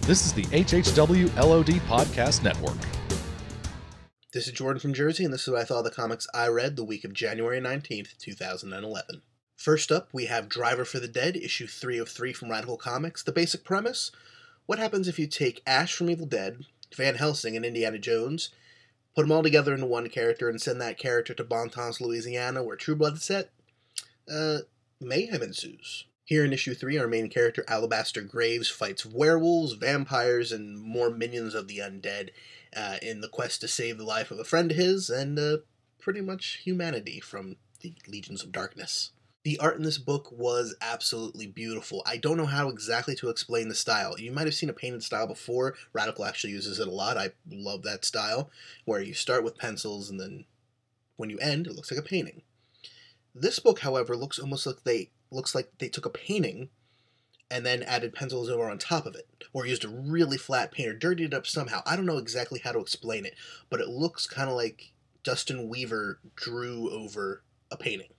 This is the HHW LOD Podcast Network. This is Jordan from Jersey, and this is what I thought of the comics I read the week of January 19th, 2011. First up, we have Driver for the Dead, issue 3 of 3 from Radical Comics. The basic premise: what happens if you take Ash from Evil Dead, Van Helsing, and Indiana Jones, put them all together into one character, and send that character to Bontemps, Louisiana, where True Blood is set? Mayhem ensues. Here in issue 3, our main character, Alabaster Graves, fights werewolves, vampires, and more minions of the undead in the quest to save the life of a friend of his and pretty much humanity from the legions of darkness. The art in this book was absolutely beautiful. I don't know how exactly to explain the style. You might have seen a painted style before. Radical actually uses it a lot. I love that style, where you start with pencils and then when you end, it looks like a painting. This book, however, looks like they took a painting and then added pencils over on top of it, or used a really flat paint or dirtied it up somehow. I don't know exactly how to explain it, but it looks kind of like Dustin Weaver drew over a painting.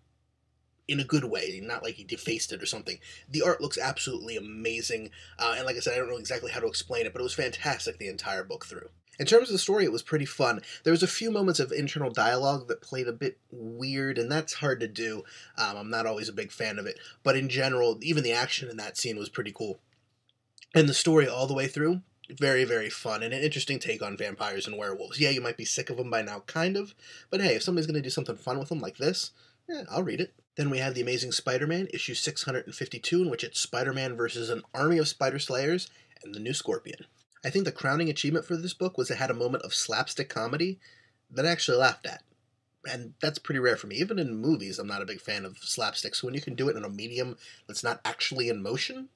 In a good way, not like he defaced it or something. The art looks absolutely amazing, and like I said, I don't know exactly how to explain it, but it was fantastic the entire book through. In terms of the story, it was pretty fun. There was a few moments of internal dialogue that played a bit weird, and that's hard to do. I'm not always a big fan of it, but in general, even the action in that scene was pretty cool. And the story all the way through, very, very fun, and an interesting take on vampires and werewolves. Yeah, you might be sick of them by now, kind of, but hey, if somebody's going to do something fun with them like this, I'll read it. Then we have The Amazing Spider-Man, issue 652, in which it's Spider-Man versus an army of Spider Slayers and the new Scorpion. I think the crowning achievement for this book was it had a moment of slapstick comedy that I actually laughed at. And that's pretty rare for me. Even in movies, I'm not a big fan of slapstick, so when you can do it in a medium that's not actually in motion,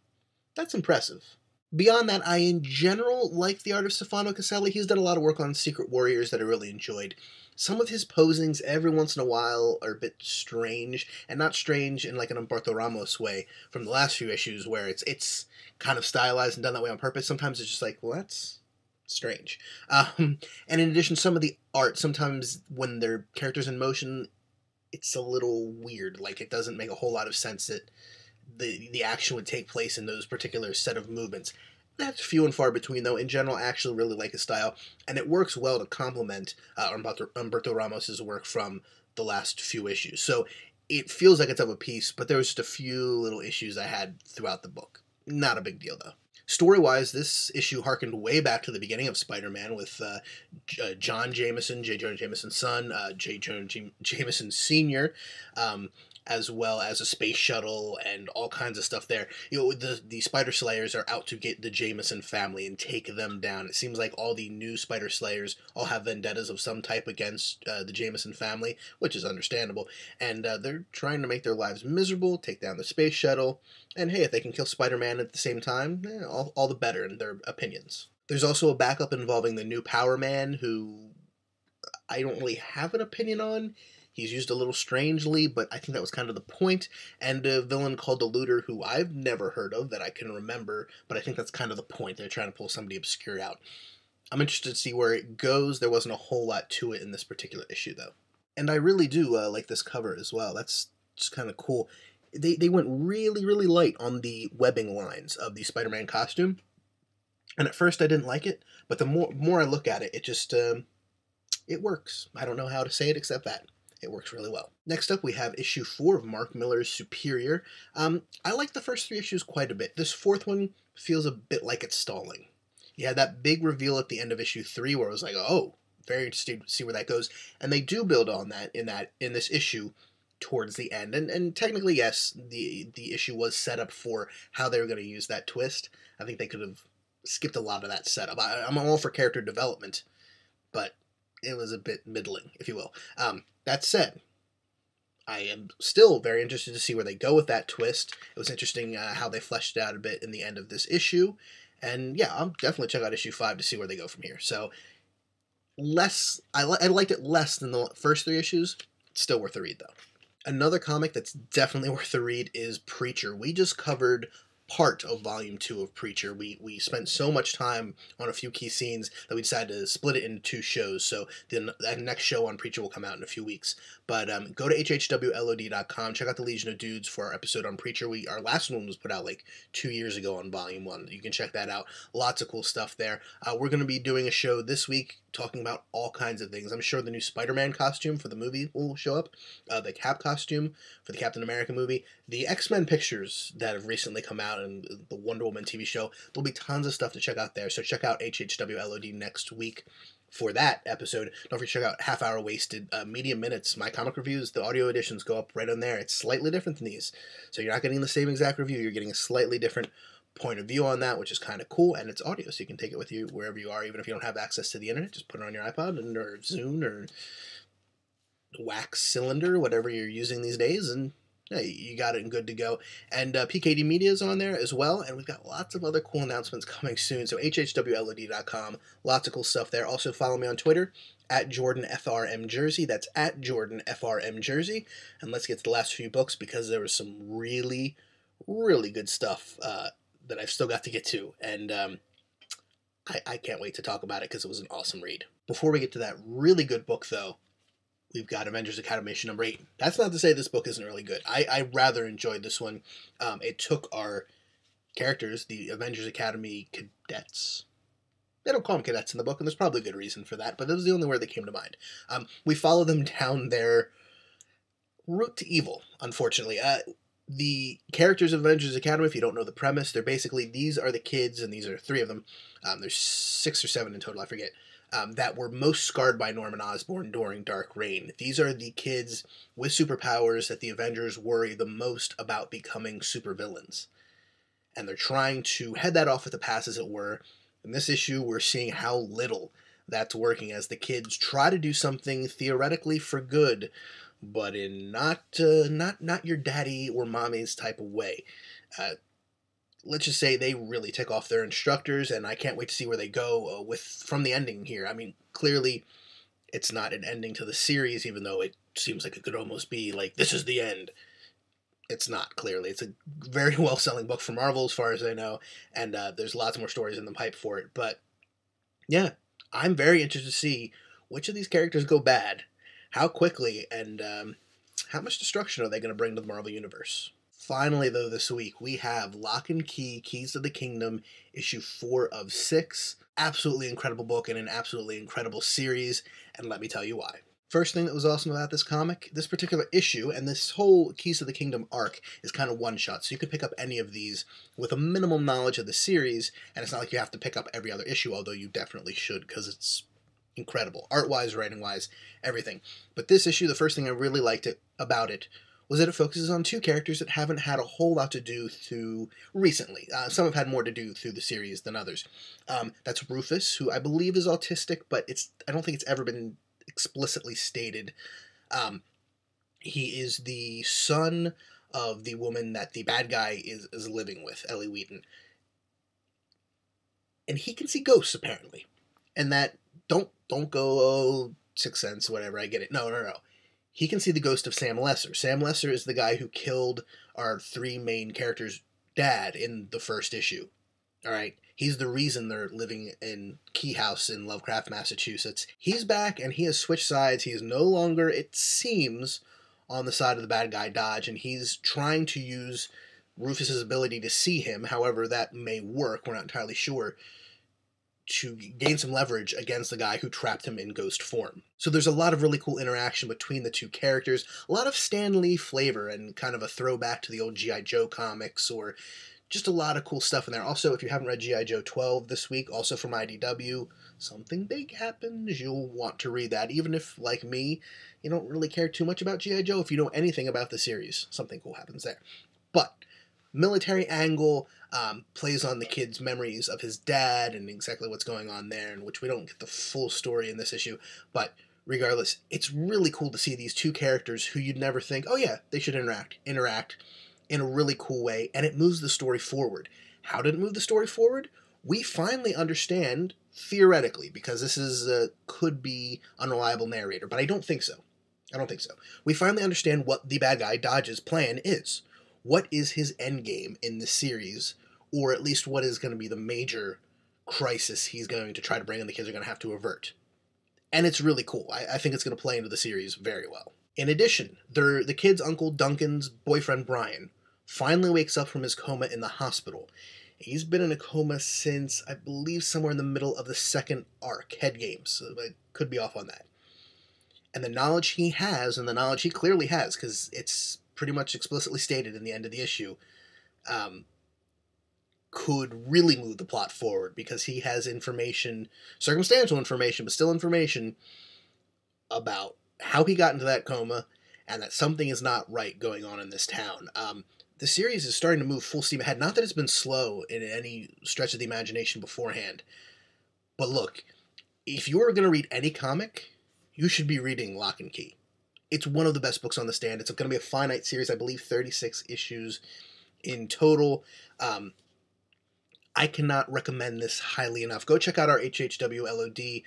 that's impressive. Beyond that, I in general like the art of Stefano Caselli. He's done a lot of work on Secret Warriors that I really enjoyed. Some of his posings every once in a while are a bit strange, and not strange in like an Umberto Ramos way from the last few issues where it's kind of stylized and done that way on purpose. Sometimes it's just like, well, that's strange. And in addition, some of the art, sometimes when their characters in motion, it's a little weird. Like, it doesn't make a whole lot of sense that the action would take place in those particular set of movements. That's few and far between, though. In general, I actually really like his style, and it works well to complement Umberto Ramos' work from the last few issues. So it feels like it's of a piece, but there was just a few little issues I had throughout the book. Not a big deal, though. Story-wise, this issue harkened way back to the beginning of Spider-Man with John Jameson, J. Jonah Jameson's son, J. Jonah Jameson Sr., as well as a space shuttle and all kinds of stuff there. You know, the Spider Slayers are out to get the Jameson family and take them down. It seems like all the new Spider Slayers all have vendettas of some type against the Jameson family, which is understandable. And they're trying to make their lives miserable, take down the space shuttle, and hey, if they can kill Spider-Man at the same time, all the better in their opinions. There's also a backup involving the new Power Man, who I don't really have an opinion on. He's used a little strangely, but I think that was kind of the point. And a villain called the Looter, who I've never heard of that I can remember, but I think that's kind of the point. They're trying to pull somebody obscure out. I'm interested to see where it goes. There wasn't a whole lot to it in this particular issue, though. And I really do like this cover as well. That's just kind of cool. They went really, really light on the webbing lines of the Spider-Man costume. And at first I didn't like it, but the more I look at it, it just, it works. I don't know how to say it except that. It works really well. Next up, we have issue 4 of Mark Millar's Superior. I like the first 3 issues quite a bit. This 4th one feels a bit like it's stalling. You had that big reveal at the end of issue 3 where I was like, oh, very interested to see where that goes. And they do build on that in this issue towards the end. And technically, yes, the issue was set up for how they were going to use that twist. I think they could have skipped a lot of that setup. I'm all for character development, but it was a bit middling, if you will. That said, I am still very interested to see where they go with that twist. It was interesting how they fleshed it out a bit in the end of this issue. And yeah, I'll definitely check out issue 5 to see where they go from here. So, I liked it less than the first 3 issues. It's still worth a read, though. Another comic that's definitely worth a read is Preacher. We just covered part of Volume 2 of Preacher. We spent so much time on a few key scenes that we decided to split it into 2 shows, so that next show on Preacher will come out in a few weeks. But go to hhwlod.com, check out the Legion of Dudes for our episode on Preacher. Our last one was put out like 2 years ago on Volume 1. You can check that out. Lots of cool stuff there. We're going to be doing a show this week talking about all kinds of things. I'm sure the new Spider-Man costume for the movie will show up, the Cap costume for the Captain America movie, the X-Men pictures that have recently come out, and the Wonder Woman TV show. There'll be tons of stuff to check out there, so check out HHWLOD next week for that episode. Don't forget to check out Half Hour Wasted, Medium Minutes, my comic reviews. The audio editions go up right on there. It's slightly different than these, so you're not getting the same exact review. You're getting a slightly different point of view on that, which is kind of cool, and it's audio, so you can take it with you wherever you are, even if you don't have access to the internet. Just put it on your iPod or Zune or wax cylinder, whatever you're using these days, and yeah, you got it and good to go. And PKD Media is on there as well, and we've got lots of other cool announcements coming soon, so hhwlod.com, lots of cool stuff there. Also follow me on Twitter, at JordanFRMJersey, that's at JordanFRMJersey, and let's get to the last few books, because there was some really, really good stuff that I've still got to get to, and I can't wait to talk about it, because it was an awesome read. Before we get to that really good book, though, we've got Avengers Academy issue number 8. That's not to say this book isn't really good. I rather enjoyed this one. It took our characters, the Avengers Academy cadets. They don't call them cadets in the book, and there's probably a good reason for that, but that was the only word that came to mind. We follow them down their route to evil, unfortunately. The characters of Avengers Academy, if you don't know the premise, these are the kids, and these are 3 of them. There's 6 or 7 in total, I forget. That were most scarred by Norman Osborn during Dark Reign. These are the kids with superpowers that the Avengers worry the most about becoming supervillains. And they're trying to head that off at the pass, as it were. In this issue, we're seeing how little that's working, as the kids try to do something theoretically for good, but in not your daddy or mommy's type of way. Let's just say they really tick off their instructors, and I can't wait to see where they go from the ending here. I mean, clearly, it's not an ending to the series, even though it seems like it could almost be like, this is the end. It's not, clearly. It's a very well-selling book for Marvel, as far as I know, and there's lots more stories in the pipe for it. But, yeah, I'm very interested to see which of these characters go bad, how quickly, and how much destruction are they going to bring to the Marvel Universe. Finally, though, this week, we have Locke and Key, Keys to the Kingdom, issue 4 of 6. Absolutely incredible book and an absolutely incredible series, and let me tell you why. First thing that was awesome about this comic, this particular issue, and this whole Keys to the Kingdom arc is kind of one-shot, so you can pick up any of these with a minimum knowledge of the series, and it's not like you have to pick up every other issue, although you definitely should, because it's incredible. Art-wise, writing-wise, everything. But this issue, the first thing I really liked about it was that it focuses on 2 characters that haven't had a whole lot to do through recently. Some have had more to do through the series than others. That's Rufus, who I believe is autistic, but I don't think it's ever been explicitly stated. He is the son of the woman that the bad guy is living with, Ellie Wheaton. And he can see ghosts, apparently. And that, don't go, Sixth Sense, whatever, I get it. No. He can see the ghost of Sam Lesser. Sam Lesser is the guy who killed our 3 main characters' dad in the first issue. Alright? He's the reason they're living in Key House in Lovecraft, Massachusetts. He's back, and he has switched sides. He is no longer, it seems, on the side of the bad guy Dodge, and he's trying to use Rufus's ability to see him, however that may work, we're not entirely sure, to gain some leverage against the guy who trapped him in ghost form. So there's a lot of really cool interaction between the 2 characters, a lot of Stan Lee flavor, and kind of a throwback to the old G.I. Joe comics, or just a lot of cool stuff in there. Also, if you haven't read G.I. Joe 12 this week, also from IDW, something big happens. You'll want to read that, even if, like me, you don't really care too much about G.I. Joe. If you know anything about the series, something cool happens there. But military angle, plays on the kid's memories of his dad and exactly what's going on there, in which we don't get the full story in this issue, but regardless, it's really cool to see these 2 characters who you'd never think, oh yeah, they should interact in a really cool way, and it moves the story forward. How did it move the story forward? We finally understand, theoretically, because this is could be unreliable narrator, but I don't think so. We finally understand what the bad guy Dodge's plan is. what is his endgame in this series, or at least what is going to be the major crisis he's going to try to bring and the kids are going to have to avert. And it's really cool. I think it's going to play into the series very well. In addition, the kid's uncle Duncan's boyfriend Brian finally wakes up from his coma in the hospital. He's been in a coma since, I believe, somewhere in the middle of the second arc, Head Games, so I could be off on that. And the knowledge he has, and the knowledge he clearly has, because it's pretty much explicitly stated in the end of the issue, could really move the plot forward, because he has information, circumstantial information, but still information, about how he got into that coma, and that something is not right going on in this town. The series is starting to move full steam ahead. Not that it's been slow in any stretch of the imagination beforehand, but look, if you're going to read any comic, you should be reading Locke and Key. It's one of the best books on the stand. It's going to be a finite series, I believe 36 issues in total. I cannot recommend this highly enough. Go check out our hhwlod.com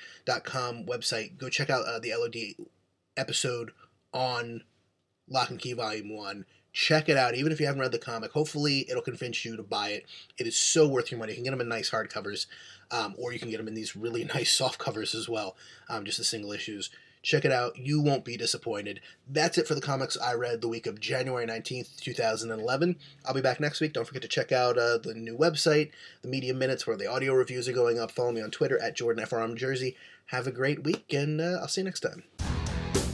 website. Go check out the LOD episode on Locke and Key Volume 1. Check it out, even if you haven't read the comic. Hopefully, it'll convince you to buy it. It is so worth your money. You can get them in nice hardcovers, or you can get them in these really nice soft covers as well, just the single issues. Check it out. You won't be disappointed. That's it for the comics I read the week of January 19th, 2011. I'll be back next week. Don't forget to check out the new website, the Media Minutes, where the audio reviews are going up. Follow me on Twitter at JordanFRMJersey. Have a great week, and I'll see you next time.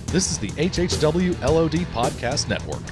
This is the HHW LOD Podcast Network.